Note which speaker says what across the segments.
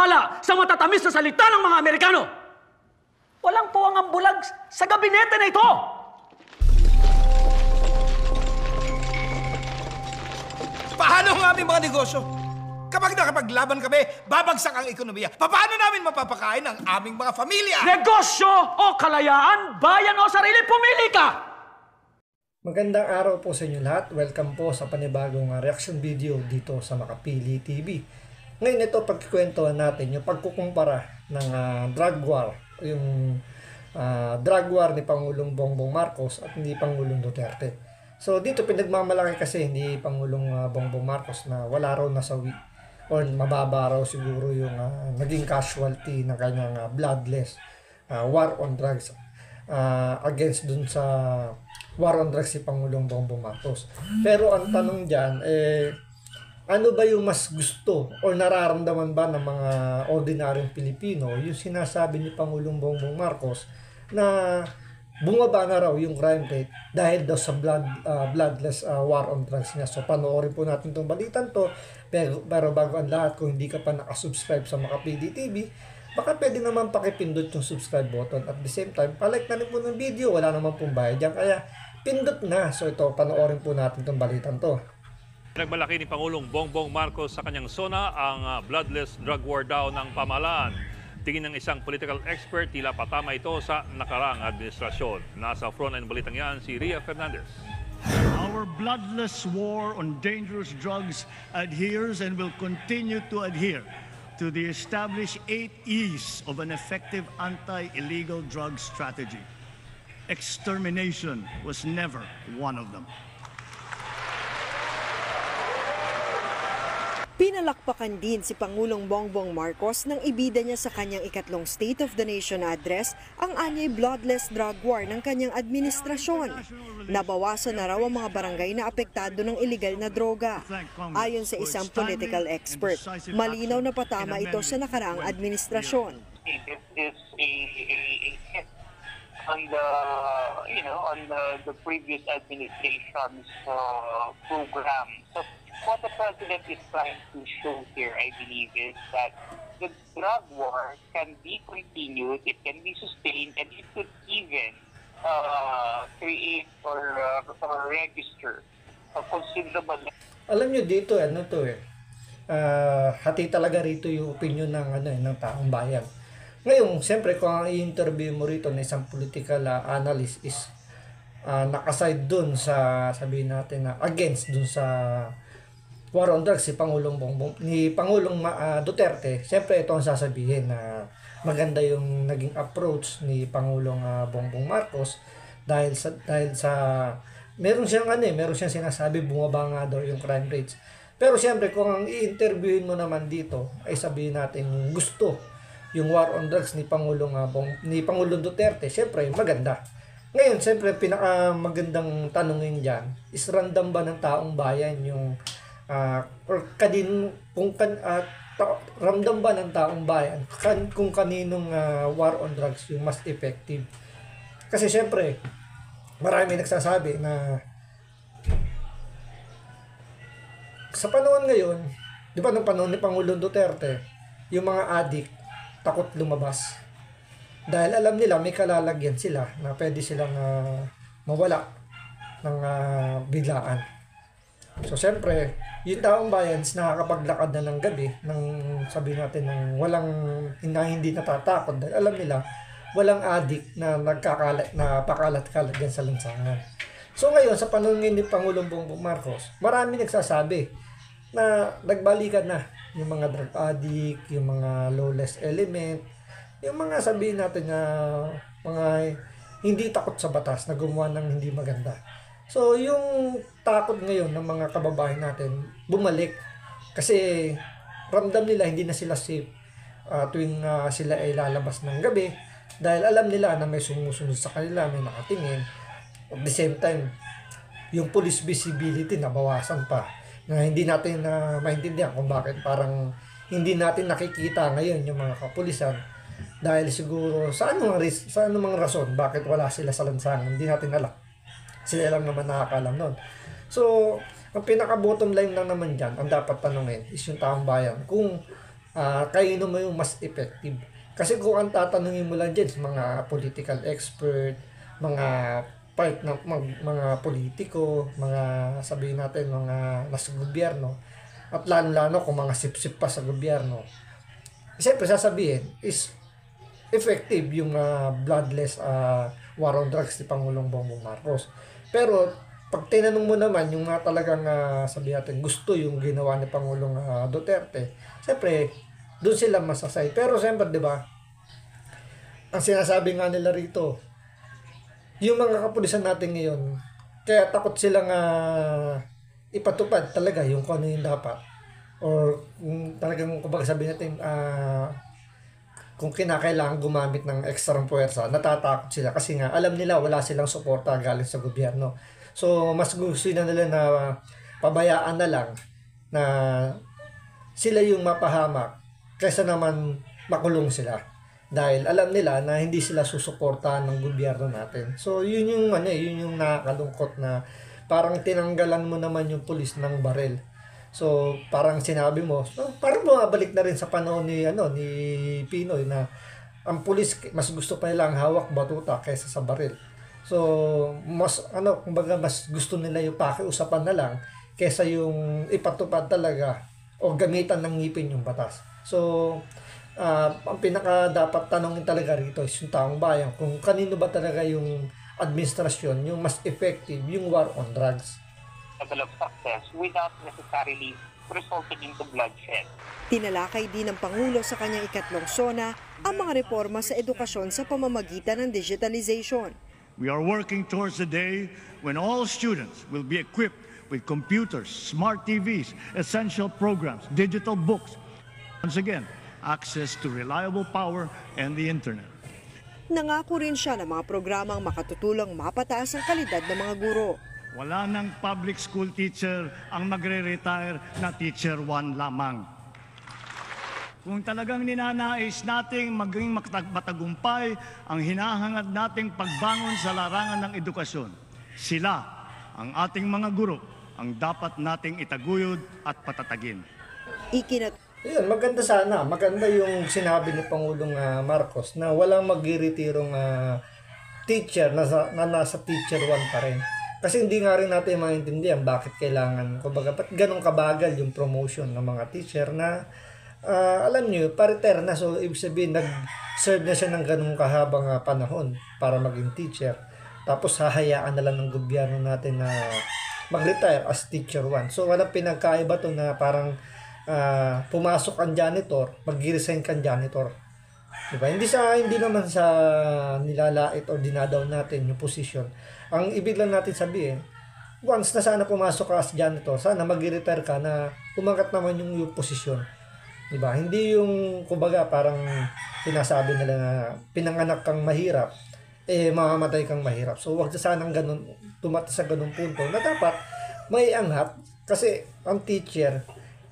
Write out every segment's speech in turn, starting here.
Speaker 1: naniniwala sa matatamis na salita ng mga Amerikano. Walang puwang ang bulag sa gabinete na ito.
Speaker 2: Paano ang aming mga negosyo? Kapag nakapaglaban kami, babagsak ang ekonomiya. Paano namin mapapakain ang aming mga pamilya?
Speaker 1: Negosyo o kalayaan, bayan o sarili, pumili ka!
Speaker 3: Magandang araw po sa inyo lahat. Welcome po sa panibagong reaction video dito sa Makapili TV. Ngayon ito, pagkikwentuhan natin yung pagkukumpara ng drug war. Yung drug war ni Pangulong Bongbong Marcos at ni Pangulong Duterte. So dito pinagmamalaki kasi ni Pangulong Bongbong Marcos na wala raw nasawi or mababa raw siguro yung naging casualty ng kanyang bloodless war on drugs against dun sa war on drugs si Pangulong Bongbong Marcos. Pero ang tanong dyan, ano ba yung mas gusto o nararamdaman ba ng mga ordinaryong Pilipino yung sinasabi ni Pangulong Bongbong Marcos na bumaba na raw yung crime rate dahil daw sa bloodless war on drugs niya. So panoorin po natin itong balitan to. Pero bago ang lahat, kung hindi ka pa nakasubscribe sa Makapili TV, baka pwede naman pakipindot yung subscribe button. At the same time, palike na rin po ng video. Wala naman pong bayad dyan. Kaya pindot na. So ito, panoorin po natin itong balitan to.
Speaker 4: Nagmalaki ni Pangulong Bongbong Marcos sa kanyang SONA ang bloodless drug war daw ng pamahalaan. Tingin ng isang political expert, tila patama ito sa nakaraang administrasyon. Nasa frontline balitang yan si Ria Fernandez.
Speaker 5: Our bloodless war on dangerous drugs adheres and will continue to adhere to the established 8 E's of an effective anti-illegal drug strategy. Extermination was never one of them.
Speaker 6: Pinalakpakan din si Pangulong Bongbong Marcos nang ibida niya sa kanyang ikatlong State of the Nation address ang anyay bloodless drug war ng kanyang administrasyon. Nabawasan na raw ang mga barangay na apektado ng iligal na droga. Ayon sa isang political expert, malinaw na patama ito sa nakaraang administrasyon.
Speaker 7: It is a hit on the previous administration's program. So what the president is trying to show here, I believe, is that the drug war can be continued, it can be sustained, and it could even create or register a considerable.
Speaker 3: Alam nyo dito, hati talaga rito yung opinion ng taong bayan. Ngayon, siyempre, kung ang i-interview mo rito ng isang political analyst is nakaside dun sa, sabihin natin na against dun sa war on drugs ni Pangulong Duterte, siyempre ito ang sasabihin na maganda yung naging approach ni Pangulong Bongbong Marcos dahil sa meron siyang sinasabi bumaba nga daw yung crime rates. Pero siyempre kung ang i-interviewin mo naman dito ay sabihin natin gusto yung war on drugs ni Pangulong Duterte, siyempre maganda. Ngayon, siyempre pinakamagandang tanongin diyan is random ba ng taong bayan yung ramdam ba ng taong bayan kung kaninong war on drugs yung mas effective. Kasi syempre marami nagsasabi na sa panahon ngayon, di ba nung panahon ni Pangulong Duterte, yung mga addict takot lumabas dahil alam nila may kalalagyan sila na pwede silang mawala ng biglaan. So siyempre, yung taong bayan nakakapaglakad na ng gabi ng sabihin natin ng hindi natatakot dahil alam nila walang addict na pakalat-kalat dyan sa lansangan. So ngayon, sa panahon ni Pangulong Bongbong Marcos, marami nagsasabi na nagbalikan na yung mga drug addict, yung mga lawless element, yung mga sabihin natin na mga hindi takot sa batas na gumawa ng hindi maganda. So, yung takot ngayon ng mga kababayan natin, bumalik. Kasi ramdam nila hindi na sila safe tuwing sila ay lalabas ng gabi. Dahil alam nila na may sumusunod sa kanila, may nakatingin. At the same time, yung police visibility nabawasan pa. Na hindi natin maintindihan kung bakit parang hindi natin nakikita ngayon yung mga kapulisan. Dahil siguro sa anumang rason bakit wala sila sa lansangan, hindi natin alam. Sila lang naman nakakalam nun. So, ang pinaka-bottom line lang naman dyan, ang dapat tanungin is yung taong bayan. Kung kaino mo yung mas effective. Kasi kung ang tatanungin mo lang dyan sa mga political expert, mga part ng mga politiko, mga sabihin natin mga nasa gobyerno, at lalo-lalo kung mga sip-sip pa sa gobyerno, siyempre sasabihin is effective yung bloodless war on drugs ni Pangulong Bongbong Marcos. Pero pag tinanong mo naman yung mga talagang sabihin natin gusto yung ginawa ni Pangulong Duterte, siyempre doon sila masasay. Pero siyempre, di ba, ang sinasabi nga nila rito, yung mga kapulisan natin ngayon, kaya takot silang ipatupad talaga yung kung ano yung dapat. Or talagang, kumbaga sabihin natin, kung kinakailangan gumamit ng ekstrang puwersa, natatakot sila kasi nga alam nila wala silang suporta galing sa gobyerno. So, mas gusto na nila na pabayaan na lang na sila yung mapahamak kaysa naman makulong sila. Dahil alam nila na hindi sila susuportahan ng gobyerno natin. So, yun yung nakakalungkot na parang tinanggalan mo naman yung pulis ng barel. So, parang sinabi mo, parang bumabalik na rin sa panahon ni Pinoy na ang pulis mas gusto pa nila ang hawak batuta kaysa sa baril. So, kumbaga mas gusto nila yung pakiusapan na lang kaysa yung ipatupad talaga o gamitan ng ngipin yung batas. So, ang pinaka dapat tanongin talaga rito is yung taong bayan kung kanino ba talaga yung administrasyon yung mas effective yung war on drugs.
Speaker 7: Level of success without necessarily resulting into bloodshed.
Speaker 6: Tinalakay din ng Pangulo sa kanyang ikatlong SONA ang mga reforma sa edukasyon sa pamamagitan ng digitalization.
Speaker 5: We are working towards the day when all students will be equipped with computers, smart TVs, essential programs, digital books. Once again, access to reliable power and the internet.
Speaker 6: Nangako rin siya ng mga programang makatutulong mapataas ang kalidad ng mga guro.
Speaker 5: Wala nang public school teacher ang magre-retire na teacher 1 lamang. Kung talagang ninanais nating maging matagumpay ang hinahangad nating pagbangon sa larangan ng edukasyon, sila, ang ating mga guro, ang dapat nating itaguyod at patatagin.
Speaker 3: Ayun, maganda sana. Maganda yung sinabi ni Pangulong Marcos na walang magre-retirong teacher na nasa teacher 1 pa rin. Kasi hindi nga rin natin maintindihan bakit kailangan, kumbaga, ba't ganun kabagal yung promotion ng mga teacher na alam nyo, pa-retire na. So, ibig sabihin, nag-serve na siya ng ganung kahabang panahon para maging teacher. Tapos, hahayaan na lang ng gobyerno natin na mag-retire as teacher 1. So, walang pinagkaiba to na parang pumasok ang janitor, mag-resign kang janitor. Diba? Hindi naman sa nilalait o dinadaw natin yung position. Ang ibig lang natin sabihin, once na sana pumasok ka as janitor, sana mag-retire ka na umangat naman yung posisyon. Diba? Hindi yung, kumbaga, parang sinasabi nila na pinanganak kang mahirap, mamamatay kang mahirap. So, wag na sanang ganun, tumata sa ganung punto na dapat may angat kasi ang teacher,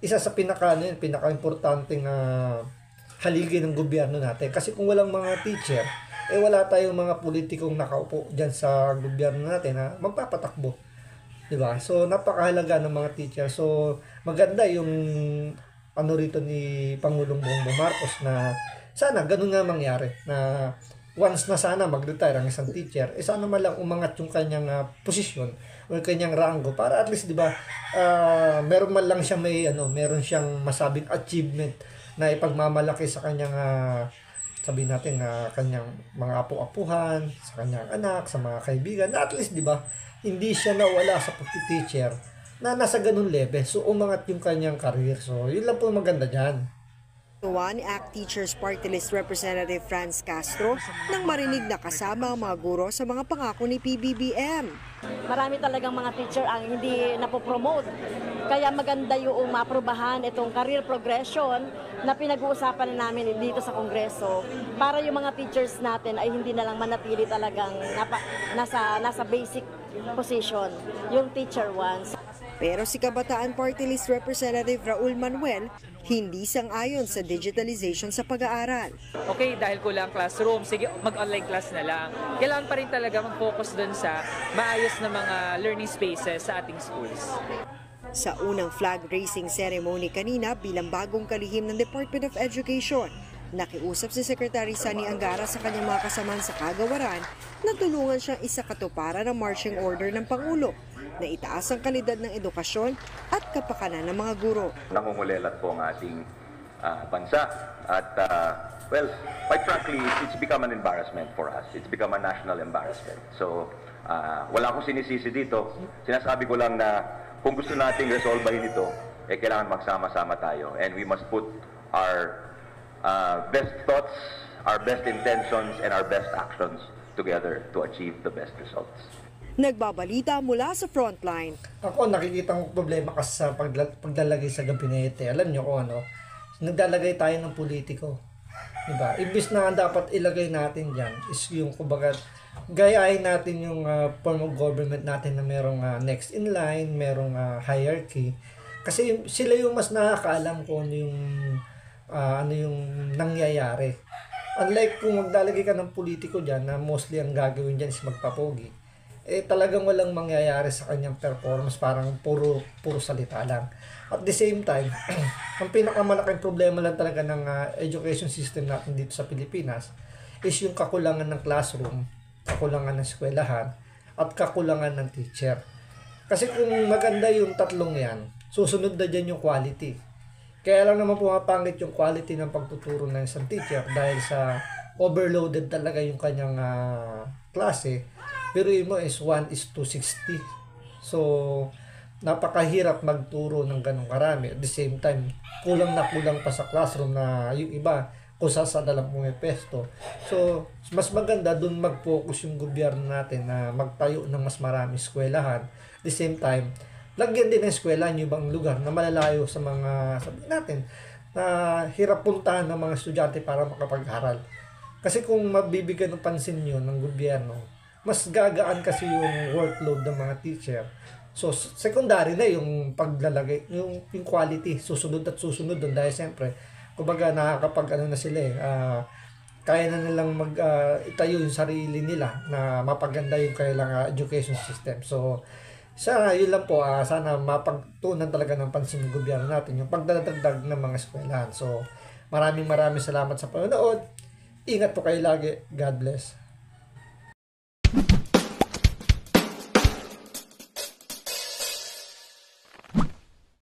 Speaker 3: isa sa pinaka-importanting haligi ng gobyerno natin. Kasi kung walang mga teacher, wala tayong mga politikong nakaupo dyan sa gobyerno natin na magpapatakbo. Diba? So, napakahalaga ng mga teacher. So, maganda yung rito ni Pangulong Bongbong Marcos na sana ganun nga mangyari na once na sana mag-retire ang isang teacher, sana man lang umangat yung kanyang posisyon o kanyang rango para at least, di ba, meron man lang siya meron siyang masabing achievement na ipagmamalaki sa kanyang sabihin natin kanyang mga apu-apuhan, sa kanyang anak, sa mga kaibigan, na at least, di ba, hindi siya nawala sa pagti-teacher na nasa ganun level. So, umangat yung kanyang career. So, yun lang po maganda dyan.
Speaker 6: Ni ACT Teachers Party List Representative Franz Castro nang marinig na kasama ang mga guro sa mga pangako ni PBBM.
Speaker 8: Marami talagang mga teacher ang hindi napopromote. Kaya maganda yung maaprubahan itong career progression na pinag-uusapan na namin dito sa Kongreso para yung mga teachers natin ay hindi na lang manatili talagang nasa basic position, yung teacher 1.
Speaker 6: Pero si Kabataan Party List Representative Raul Manuel hindi sang-ayon sa digitalization sa pag-aaral.
Speaker 9: Okay, dahil kulang classroom, sige, mag-online class na lang. Kailangan pa rin talaga mag-focus dun sa maayos na mga learning spaces sa ating schools.
Speaker 6: Sa unang flag raising ceremony kanina bilang bagong kalihim ng Department of Education, nakiusap si Secretary Sani Angara sa kanyang mga kasamahan sa kagawaran na tulungan siyang isakatuparan ang marching order ng Pangulo na itaas ang kalidad ng edukasyon at kapakanan ng mga guro.
Speaker 10: Nangungulelat po ang ating bansa at well, quite frankly, it's become an embarrassment for us. It's become a national embarrassment. So, wala akong sinisisi dito. Sinasabi ko lang na kung gusto nating resolbahin ito, kailangan magsama-sama tayo. And we must put our best thoughts, our best intentions, and our best actions together to achieve the best results.
Speaker 6: Nagbabalita mula sa frontline.
Speaker 3: Ako, nakikita kong problema kasi sa paglalagay sa gabinete. Alam niyo kung ano, naglalagay tayo ng politiko. Diba? Ibis na dapat ilagay natin dyan is yung, kumbaga, gayahin natin yung form of government natin na merong next in line, merong hierarchy. Kasi sila yung mas nakakaalam kung ano yung nangyayari. Unlike kung maglalagay ka ng politiko dyan na mostly ang gagawin dyan is magpapogi, talagang walang mangyayari sa kanyang performance, parang puro salita lang. At the same time, ang pinakamalaking problema lang talaga ng education system natin dito sa Pilipinas is yung kakulangan ng classroom, kakulangan ng eskwelahan, at kakulangan ng teacher. Kasi kung maganda yung tatlong yan, susunod na dyan yung quality. Kaya lang naman pumapangit yung quality ng pagtuturo ng isang teacher dahil sa overloaded talaga yung kanyang klase. Pero mo is 1:60. So, napakahirap magturo ng ganong karami. At the same time, kulang na kulang pa sa classroom na yung iba kung saan dalang pumipesto. So, mas maganda dun mag-focus yung gobyerno natin na magtayo ng mas marami eskwelahan. At the same time, lagyan din ng eskwelahan yung ibang lugar na malalayo sa mga, sabihin natin, na hirap puntahan ng mga estudyante para makapag-aral. Kasi kung mabibigyan ng pansin yun ng gobyerno, mas gagaan kasi yung workload ng mga teacher. So, secondary na yung paglalagay, yung quality, susunod at susunod doon dahil siyempre, kumbaga nakakapag na sila kaya na nilang itayo yung sarili nila na mapaganda yung kailang education system. So, sana yun lang po, sana mapagtunan talaga ng pansin ng gobyerno natin yung pagdadagdag ng mga eskwelahan. So, maraming salamat sa panonood. Ingat po kayo lagi. God bless.